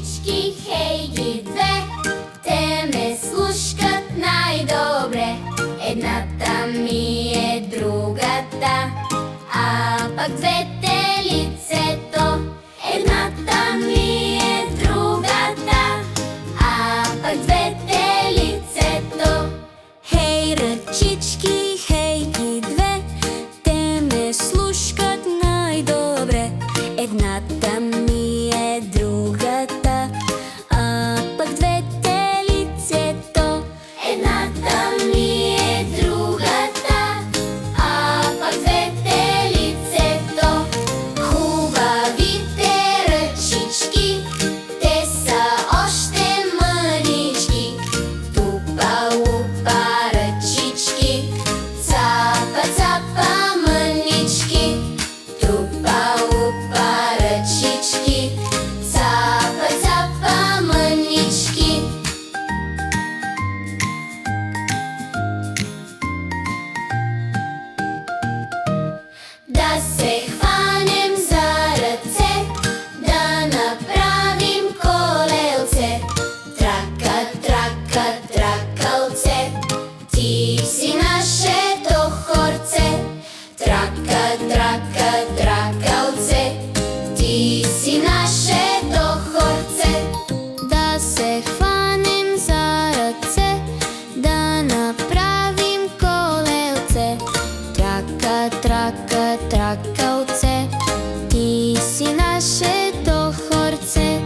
ръчички, хей ги две, те ме слушкат най-добре. Едната ми е другата, а пък двете лицето. Едната ми е другата, а пък двете лицето. Хей, ръчички, хей ги две, те ме слушкат най-добре. Едната ми е другата, а пък двете лицето. Едната ми е другата, а пък двете лицето. Хубавите ръчички, те са още мънички. Тупа-лупа ръчички, цапа-цапа мънички. Тупа-лупа ръчички, цапа-цапа мънички. Да се хванем за ръце, да направим колелце. Трака, трака, тракълце, ти си нашето хорце. Трака, трака, тракълце, ти си нашето хорце. Да се хванем за ръце, да направим колелце. Трака, трака, тракълце, ти си нашето хорце.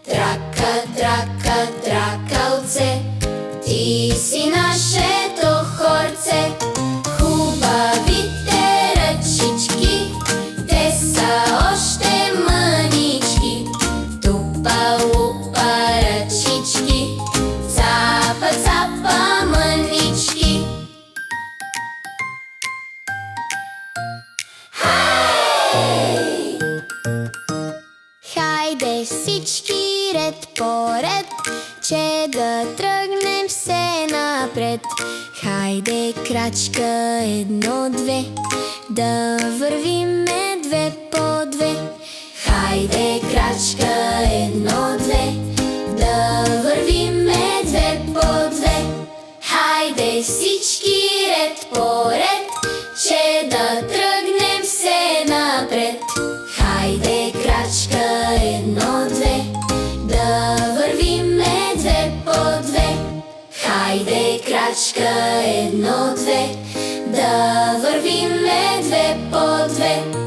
Трака, трака, тракълце, ти си нашето хорце. Хубавите ръчички, те са още мънички. Тупа-лупа ръчички, цапа-цапа мънички. Хайде всички ред по ред, че да тръгнем все напред. Хайде крачка едно-две, да вървиме две по две. Хайде крачка едно-две, да вървиме две по две. Хайде всички ред по ред, че да тръгнем все напред. Хайде крачка едно-две, да вървиме две по две. Хайде крачка едно-две, да вървиме две по две.